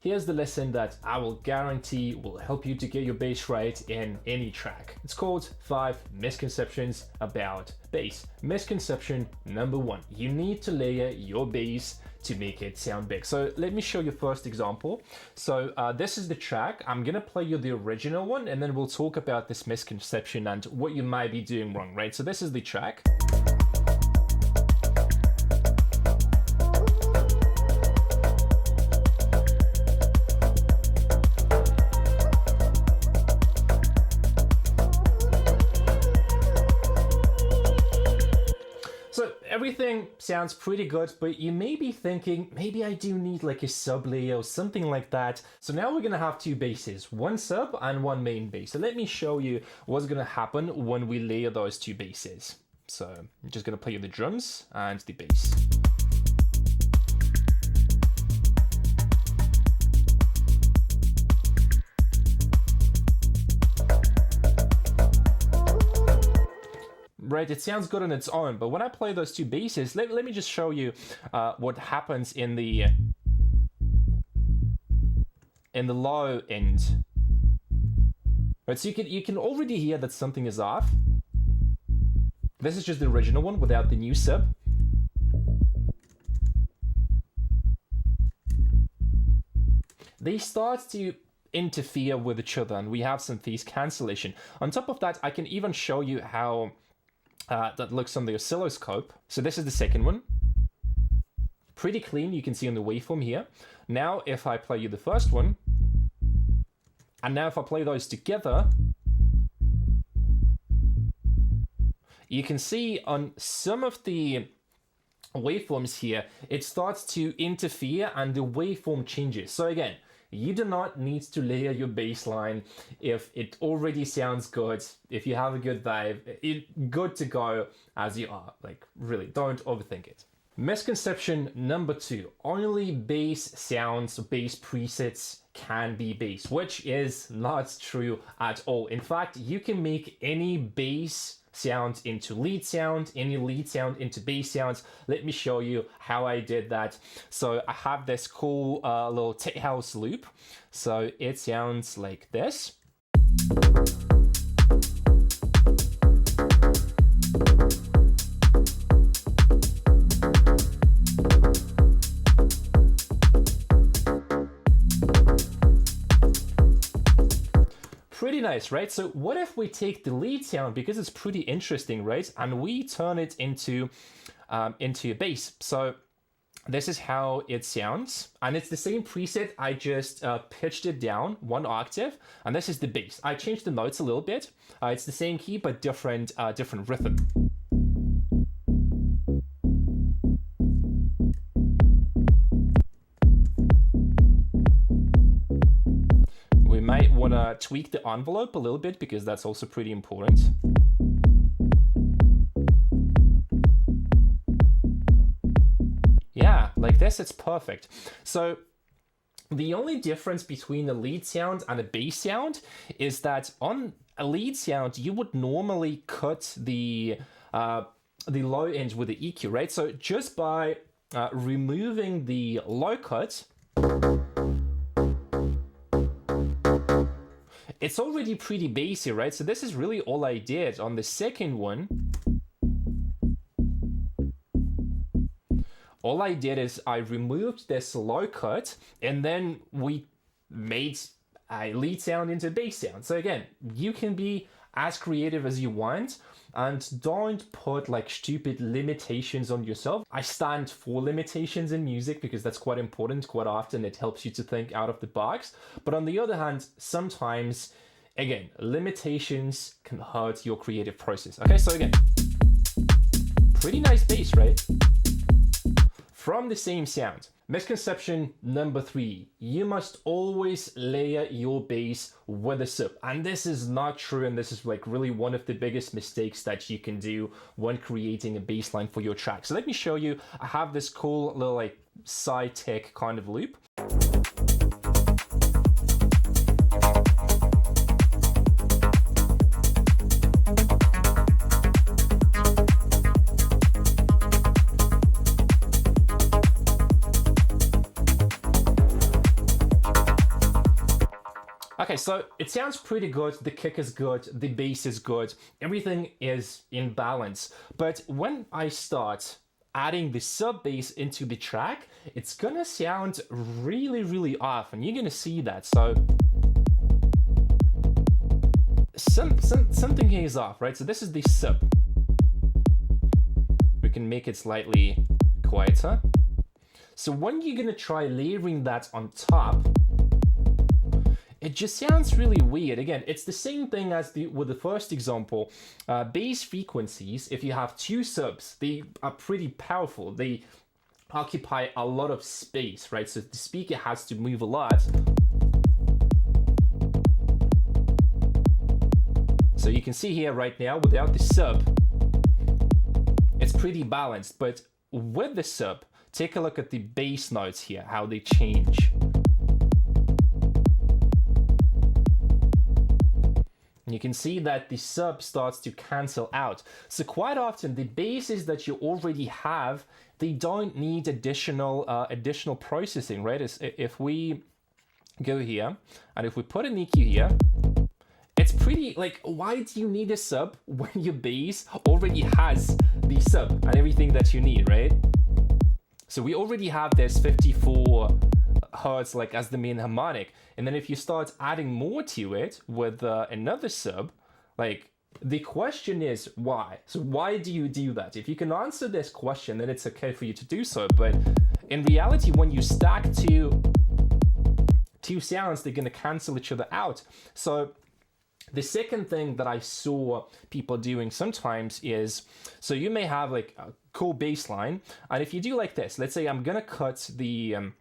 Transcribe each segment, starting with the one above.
Here's the lesson that I will guarantee will help you to get your bass right in any track. It's called 5 Misconceptions About Bass. Misconception number 1, you need to layer your bass to make it sound big. So let me show you first example. So this is the track. I'm gonna play you the original one and then we'll talk about this misconception and what you might be doing wrong, right? So this is the track. Everything sounds pretty good, but you may be thinking, maybe I do need like a sub layer or something like that. So now we're gonna have 2 basses, 1 sub and 1 main bass. So let me show you what's gonna happen when we layer those 2 basses. So I'm just gonna play you the drums and the bass. Right, it sounds good on its own, but when I play those 2 basses, let me just show you what happens in the low end. Right, so you can already hear that something is off. This is just the original one without the new sub. They start to interfere with each other, and we have some phase cancellation. On top of that, I can even show you how that looks on the oscilloscope. So this is the second one. Pretty clean, you can see on the waveform here. Now if I play you the first one, and now if I play those together, you can see on some of the waveforms here, it starts to interfere and the waveform changes. So again, you do not need to layer your bass line if it already sounds good, if you have a good vibe, it's good to go as you are. Like, really, don't overthink it. Misconception number 2, only bass sounds, bass presets can be bass, which is not true at all. In fact, you can make any bass sound into lead sound, any lead sound into bass sounds. Let me show you how I did that. So I have this cool little tech house loop. So it sounds like this. Pretty nice, right? So what if we take the lead sound, because it's pretty interesting, right? And we turn it into a bass. So this is how it sounds. And it's the same preset. I just pitched it down 1 octave. And this is the bass. I changed the notes a little bit. It's the same key, but different rhythm. Might want to tweak the envelope a little bit because that's also pretty important. Yeah, like this, it's perfect. So the only difference between a lead sound and a bass sound is that on a lead sound, you would normally cut the low end with the EQ, right? So just by removing the low cut, it's already pretty bassy, right? So this is really all I did. On the second one, all I did is I removed this low cut and then we made a lead sound into bass sound. So again, you can be as creative as you want and don't put like stupid limitations on yourself. I stand for limitations in music because that's quite important. Quite often it helps you to think out of the box. But on the other hand, sometimes, again, limitations can hurt your creative process. Okay, so again, pretty nice bass, right? From the same sound. Misconception number 3, you must always layer your bass with a sub. And this is not true, and this is like really one of the biggest mistakes that you can do when creating a bass line for your track. So let me show you. I have this cool little like side tech kind of loop. Okay, so it sounds pretty good. The kick is good. The bass is good. Everything is in balance. But when I start adding the sub bass into the track, it's gonna sound really, really off, and you're gonna see that. So something here is off, right? So this is the sub. We can make it slightly quieter. So when you're gonna try layering that on top, it just sounds really weird. Again, it's the same thing as with the first example. Bass frequencies, if you have two subs, they are pretty powerful. They occupy a lot of space, right? So the speaker has to move a lot. So you can see here right now, without the sub, it's pretty balanced. But with the sub, take a look at the bass notes here, how they change. You can see that the sub starts to cancel out. So quite often the basses that you already have, they don't need additional processing, right? If we go here and if we put an EQ here, it's pretty, like, why do you need a sub when your bass already has the sub and everything that you need, right? So we already have this 54 hertz like as the main harmonic, and then if you start adding more to it with another sub, like, the question is why. So why do you do that? If you can answer this question, then it's okay for you to do so. But in reality, when you stack two sounds, they're going to cancel each other out. So the second thing that I saw people doing sometimes is, so you may have like a cool bass line, and if you do like this, let's say I'm gonna cut the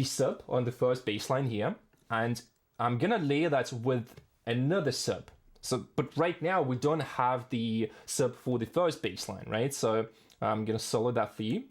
sub on the first bass line here, and I'm gonna layer that with another sub. So, but right now we don't have the sub for the first bass line, right? So I'm gonna solo that for you.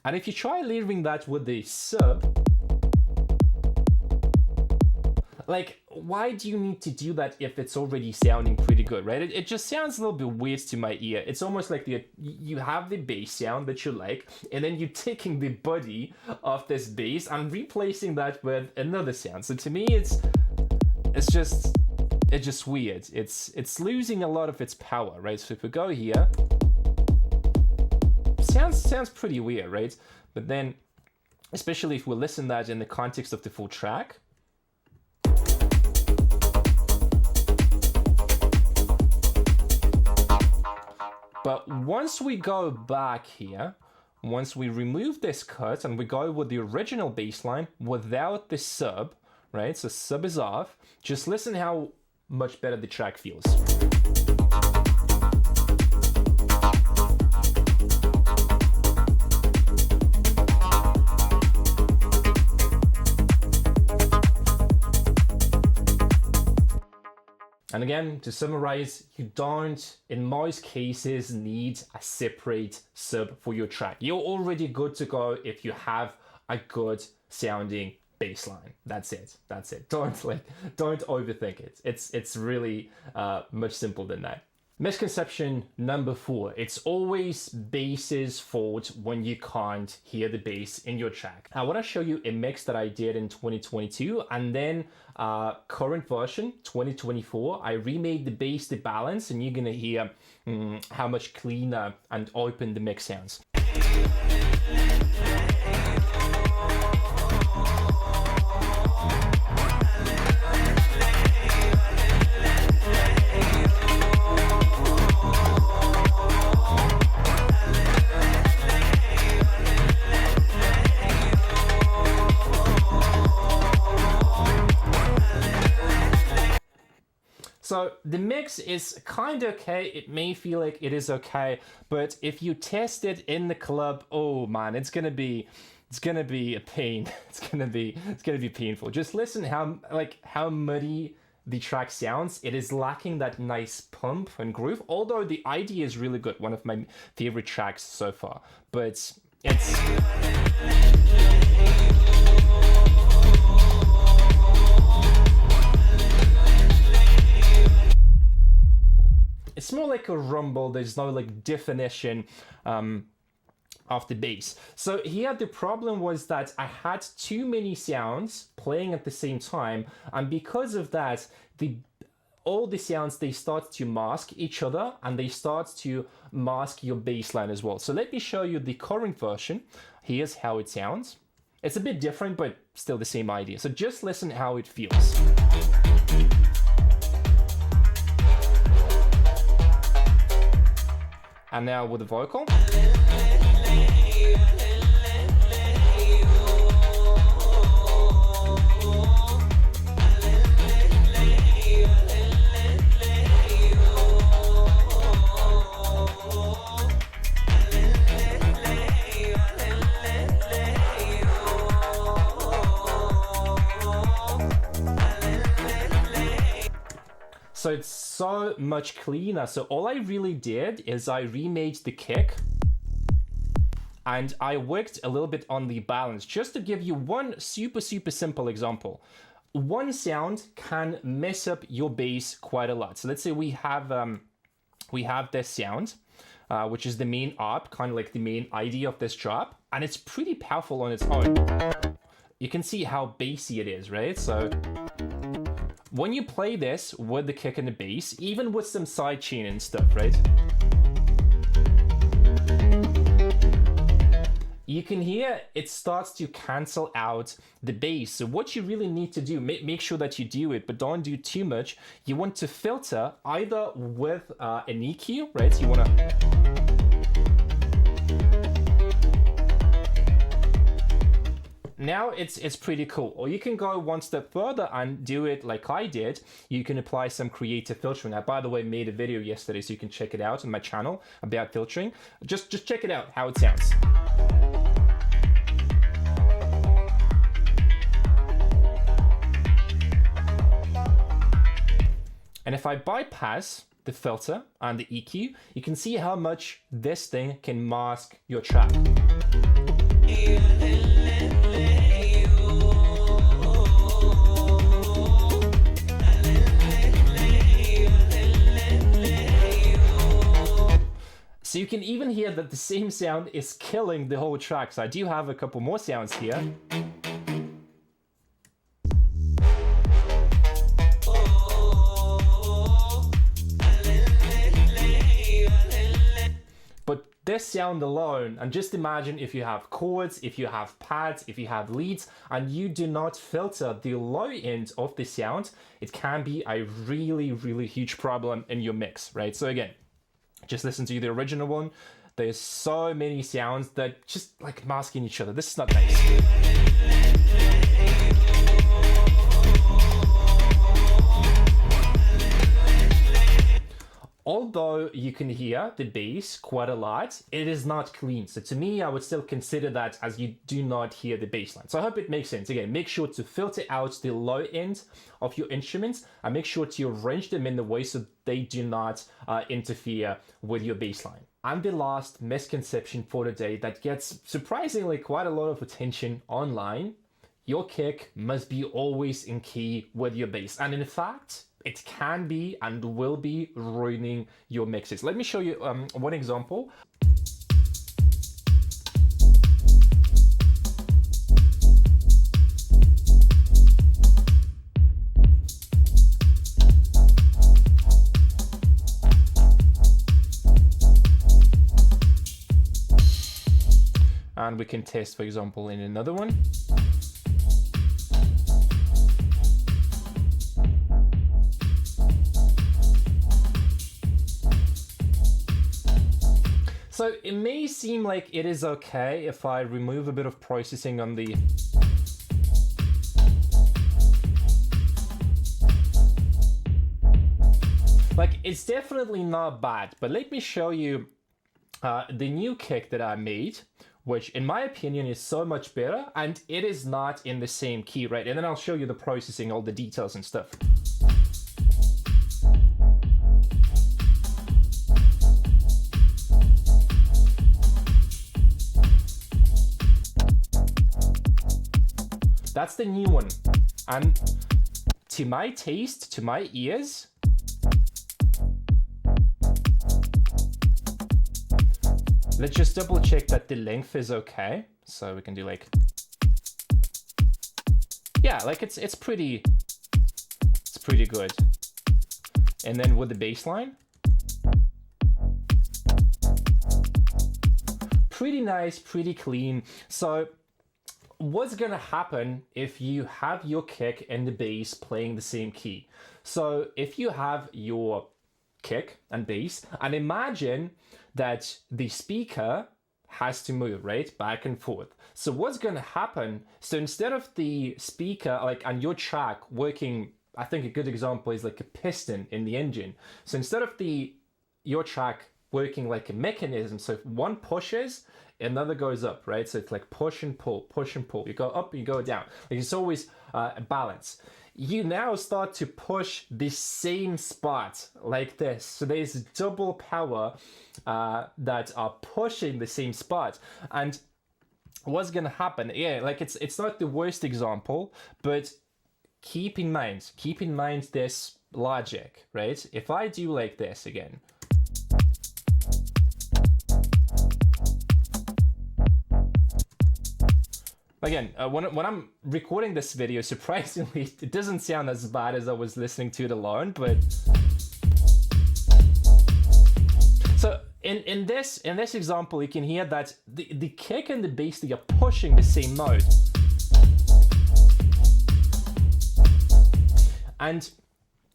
And if you try layering that with the sub, like, why do you need to do that if it's already sounding pretty good, right? It just sounds a little bit weird to my ear. It's almost like you have the bass sound that you like, and then you're taking the body of this bass and replacing that with another sound. So to me, it's just weird. It's losing a lot of its power, right? So if we go here, sounds pretty weird, right? But then, especially if we listen that in the context of the full track. But once we go back here, once we remove this cut and we go with the original bass line without the sub, right? So sub is off. Just listen how much better the track feels. And again, to summarize, you don't, in most cases, need a separate sub for your track. You're already good to go if you have a good sounding bass line. That's it. Don't overthink it. It's really much simpler than that. Misconception number 4. It's always bass's fault when you can't hear the bass in your track. I want to show you a mix that I did in 2022, and then current version 2024. I remade the bass, the balance, and you're gonna hear how much cleaner and open the mix sounds. So the mix is kind of okay. It may feel like it is okay, but if you test it in the club, oh man, it's gonna be a pain. It's gonna be painful. Just listen how muddy the track sounds. It is lacking that nice pump and groove. Although the idea is really good, one of my favorite tracks so far, but it's more like a rumble. There's no like definition. of the bass. So here the problem was that I had too many sounds playing at the same time, and because of that, all the sounds, they start to mask each other and they start to mask your bass line as well. So let me show you the current version. Here's how it sounds. It's a bit different, but still the same idea. So just listen how it feels. And now with the vocal. So it's so much cleaner. So all I really did is I remade the kick and I worked a little bit on the balance, just to give you one super simple example. One sound can mess up your bass quite a lot. So let's say we have this sound, which is the main arp, kind of like the main idea of this drop, and it's pretty powerful on its own. You can see how bassy it is, right? So when you play this with the kick and the bass, even with some side chain and stuff, right? You can hear it starts to cancel out the bass. So what you really need to do, make sure that you do it, but don't do too much. You want to filter either with an EQ, right? So you want to... Now it's pretty cool. Or you can go one step further and do it like I did. You can apply some creative filtering. I, by the way, made a video yesterday, so you can check it out on my channel about filtering. Just check it out, how it sounds. And if I bypass the filter and the EQ, you can see how much this thing can mask your track. So you can even hear that the same sound is killing the whole track. So I do have a couple more sounds here. But this sound alone, and just imagine if you have chords, if you have pads, if you have leads, and you do not filter the low end of the sound, it can be a really huge problem in your mix, right? So again, just listen to the original one. There's so many sounds that just like masking each other. This is not nice. Although you can hear the bass quite a lot, it is not clean. So to me, I would still consider that as you do not hear the bass line. So I hope it makes sense. Again, make sure to filter out the low end of your instruments and make sure to arrange them in the way so they do not interfere with your bass line. And the last misconception for today that gets surprisingly quite a lot of attention online: your kick must be always in key with your bass. And in fact, it can be and will be ruining your mixes. Let me show you one example. And we can test, for example, in another one. So it may seem like it is okay if I remove a bit of processing on the... Like, it's definitely not bad, but let me show you the new kick that I made, which in my opinion is so much better, and it is not in the same key, right? And then I'll show you the processing, all the details and stuff. That's the new one. And to my taste, to my ears, Let's just double check that the length is okay. So we can do like, yeah, like it's pretty good. And then with the bass line, pretty nice, pretty clean. So what's gonna happen if you have your kick and the bass playing the same key? So if you have your kick and bass, and imagine that the speaker has to move, right, back and forth. So what's gonna happen, so instead of the speaker, like, and your track working, I think a good example is like a piston in the engine. So instead of your track working like a mechanism, so if one pushes, another goes up, right? So it's like push and pull, push and pull. You go up, you go down. Like it's always a balance. You now start to push the same spot like this. So there's double power that are pushing the same spot. And what's gonna happen? Yeah, like it's not the worst example, but keep in mind this logic, right? If I do like this again, again, when I'm recording this video, surprisingly, it doesn't sound as bad as I was listening to it alone, but so in this example, you can hear that the kick and the bass, they are pushing the same note. And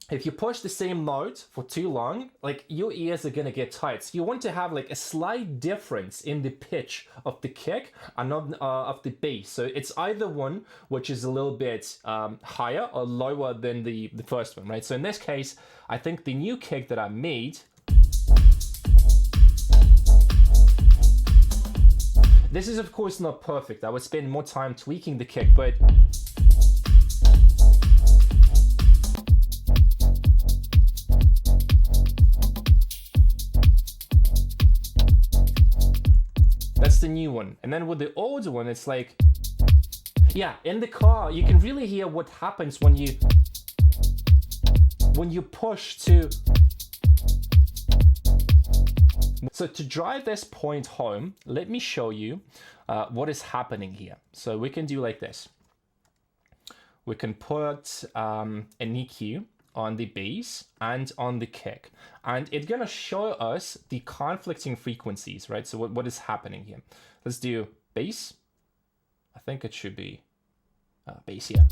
if you push the same note for too long, like your ears are gonna get tight. So you want to have like a slight difference in the pitch of the kick and of the bass. So it's either one which is a little bit higher or lower than the first one, right? So in this case, I think the new kick that I made, this is of course not perfect. I would spend more time tweaking the kick, but that's the new one. And then with the older one, it's like, yeah, in the car, you can really hear what happens when you push to. So to drive this point home, let me show you what is happening here. So we can do like this. We can put an EQ on the bass and on the kick, and it's gonna show us the conflicting frequencies, right? So what is happening here? Let's do bass. I think it should be bass here.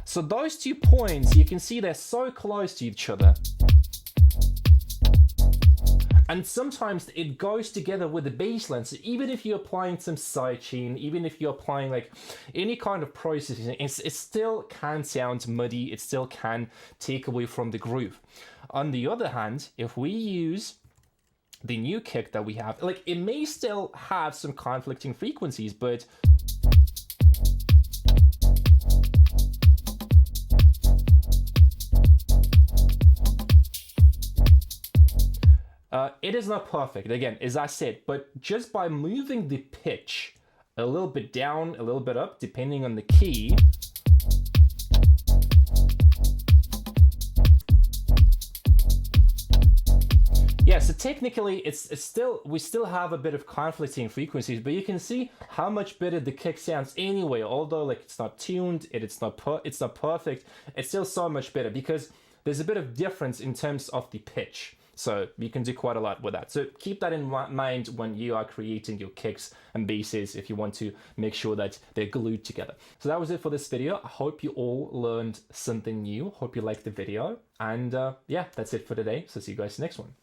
So those 2 points, you can see they're so close to each other. And sometimes it goes together with the bass line. So even if you're applying some sidechain, even if you're applying like any kind of processing, it still can sound muddy. It still can take away from the groove. On the other hand, if we use the new kick that we have, like it may still have some conflicting frequencies, but it is not perfect, again, as I said, but just by moving the pitch a little bit down, a little bit up, depending on the key, yeah, so technically it's still, we still have a bit of conflicting frequencies, but you can see how much better the kick sounds anyway. Although like it's not tuned, it's not perfect, it's still so much better because there's a bit of difference in terms of the pitch. So you can do quite a lot with that. So keep that in mind when you are creating your kicks and basses if you want to make sure that they're glued together. So that was it for this video. I hope you all learned something new. Hope you liked the video. And yeah, that's it for today. So see you guys next one.